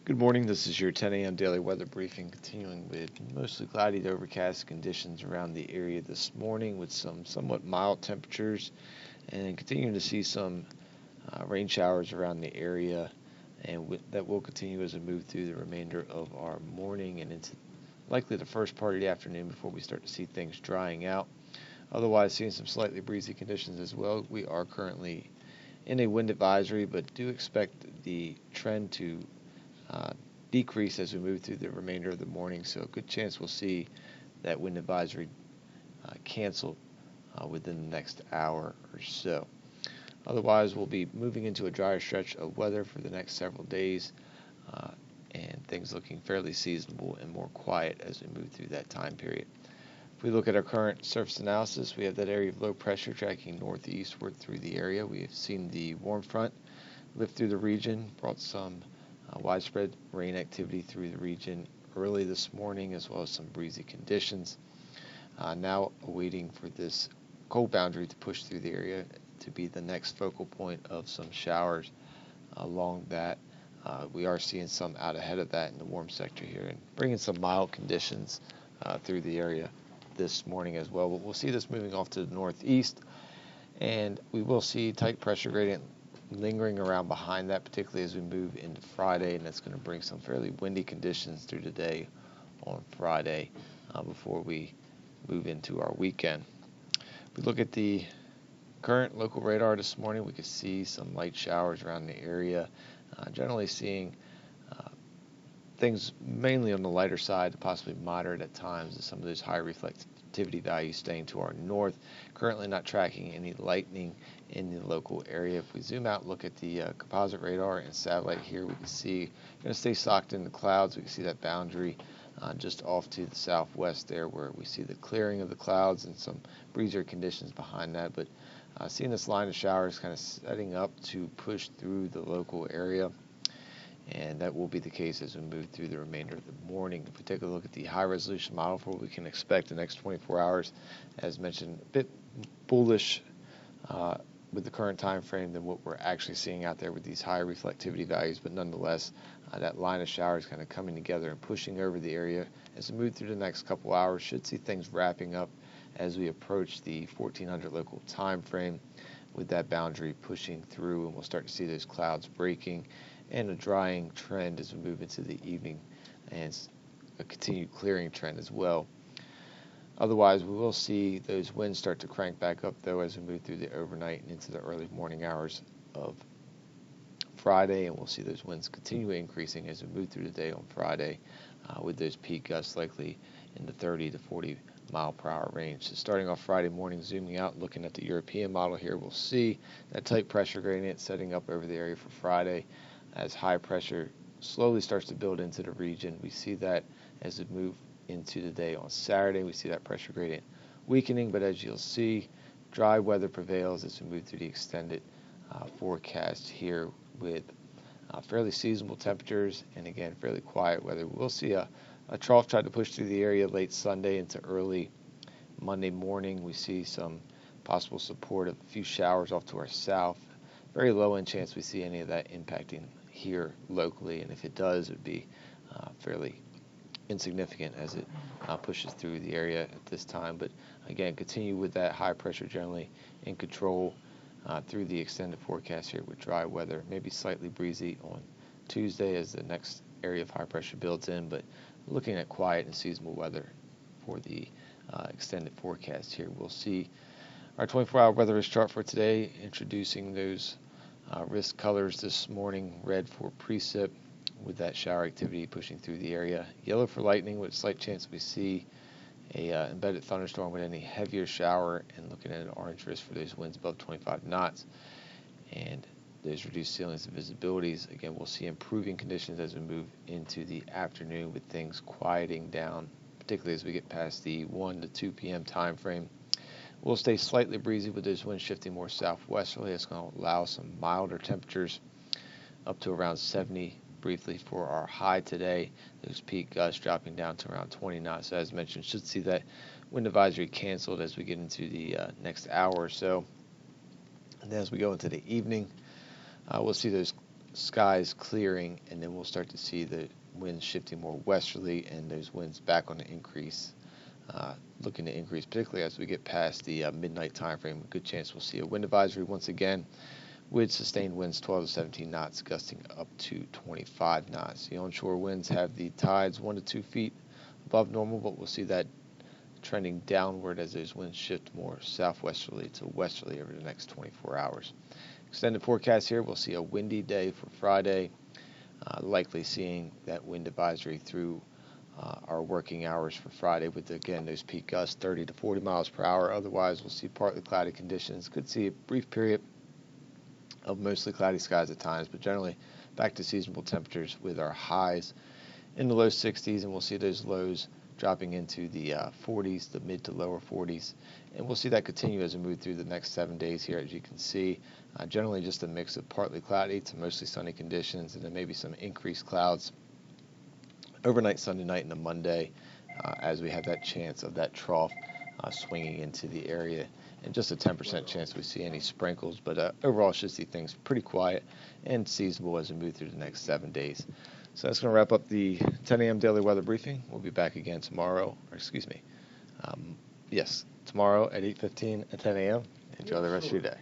Good morning. This is your 10 a.m. daily weather briefing, continuing with mostly cloudy to overcast conditions around the area this morning with some somewhat mild temperatures and continuing to see some rain showers around the area. And that will continue as we move through the remainder of our morning and into likely the first part of the afternoon before we start to see things drying out. Otherwise, seeing some slightly breezy conditions as well. We are currently in a wind advisory, but do expect the trend to uh, decrease as we move through the remainder of the morning. So a good chance we'll see that wind advisory canceled within the next hour or so. Otherwise, we'll be moving into a drier stretch of weather for the next several days, uh, and things looking fairly seasonable and more quiet as we move through that time period. If we look at our current surface analysis, we have that area of low pressure tracking northeastward through the area. We have seen the warm front lift through the region, brought some widespread rain activity through the region early this morning, as well as some breezy conditions. Now awaiting for this cold boundary to push through the area to be the next focal point of some showers along that. We are seeing some out ahead of that in the warm sector here and bringing some mild conditions through the area this morning as well. But we'll see this moving off to the northeast, and we will see tight pressure gradient lingering around behind that, particularly as we move into Friday, and that's going to bring some fairly windy conditions through the day on Friday before we move into our weekend. If we look at the current local radar this morning, we could see some light showers around the area, generally seeing things mainly on the lighter side, possibly moderate at times, as some of those high reflectivity values staying to our north. Currently not tracking any lightning in the local area. If we zoom out and look at the composite radar and satellite here, we can see going to stay socked in the clouds. We can see that boundary just off to the southwest there, where we see the clearing of the clouds and some breezier conditions behind that. But seeing this line of showers kind of setting up to push through the local area, and that will be the case as we move through the remainder of the morning. If we take a look at the high-resolution model for what we can expect the next 24 hours, as mentioned, a bit bullish with the current time frame than what we're actually seeing out there with these high reflectivity values, but nonetheless, that line of showers kind of coming together and pushing over the area as we move through the next couple hours. Should see things wrapping up as we approach the 1400 local time frame with that boundary pushing through, and we'll start to see those clouds breaking and a drying trend as we move into the evening, and a continued clearing trend as well. Otherwise, we will see those winds start to crank back up, though, as we move through the overnight and into the early morning hours of Friday, and we'll see those winds continue increasing as we move through the day on Friday, with those peak gusts likely in the 30 to 40 mile per hour range. So starting off Friday morning, zooming out, looking at the European model here, we'll see that tight pressure gradient setting up over the area for Friday as high pressure slowly starts to build into the region. We see that as we move into the day on Saturday. We see that pressure gradient weakening, but as you'll see, dry weather prevails as we move through the extended forecast here with fairly seasonable temperatures and, again, fairly quiet weather. We'll see a trough try to push through the area late Sunday into early Monday morning. We see some possible support of a few showers off to our south. Very low in chance we see any of that impacting here locally, and if it does, it would be fairly insignificant as it pushes through the area at this time. But again, continue with that high pressure generally in control through the extended forecast here with dry weather, maybe slightly breezy on Tuesday as the next area of high pressure builds in, but looking at quiet and seasonable weather for the extended forecast here. We'll see our 24-hour weather risk chart for today, introducing those risk colors this morning. Red for precip, with that shower activity pushing through the area. Yellow for lightning, with a slight chance we see a embedded thunderstorm with any heavier shower, and looking at an orange risk for those winds above 25 knots. And those reduced ceilings and visibilities, again, we'll see improving conditions as we move into the afternoon, with things quieting down, particularly as we get past the 1 to 2 p.m. time frame. We'll stay slightly breezy with those winds shifting more southwesterly. It's going to allow some milder temperatures up to around 70 briefly for our high today. Those peak gusts dropping down to around 20 knots. So as mentioned, should see that wind advisory canceled as we get into the next hour or so. And then as we go into the evening, we'll see those skies clearing, and then we'll start to see the winds shifting more westerly and those winds back on the increase, looking to increase, particularly as we get past the midnight time frame. A good chance we'll see a wind advisory once again with sustained winds 12 to 17 knots, gusting up to 25 knots. The onshore winds have the tides 1 to 2 feet above normal, but we'll see that trending downward as those winds shift more southwesterly to westerly over the next 24 hours. Extended forecast here, we'll see a windy day for Friday, likely seeing that wind advisory through our working hours for Friday with, again, those peak gusts 30 to 40 miles per hour. Otherwise, we'll see partly cloudy conditions. Could see a brief period of mostly cloudy skies at times, but generally back to seasonable temperatures with our highs in the low 60s, and we'll see those lows dropping into the 40s, the mid to lower 40s, and we'll see that continue as we move through the next 7 days here. As you can see, generally just a mix of partly cloudy to mostly sunny conditions, and then maybe some increased clouds overnight Sunday night into Monday, as we have that chance of that trough swinging into the area, and just a 10% chance we see any sprinkles, but overall should see things pretty quiet and seasonable as we move through the next 7 days. So that's going to wrap up the 10 a.m. daily weather briefing. We'll be back again tomorrow, tomorrow at 8:15 at 10 a.m. Enjoy the rest of your day.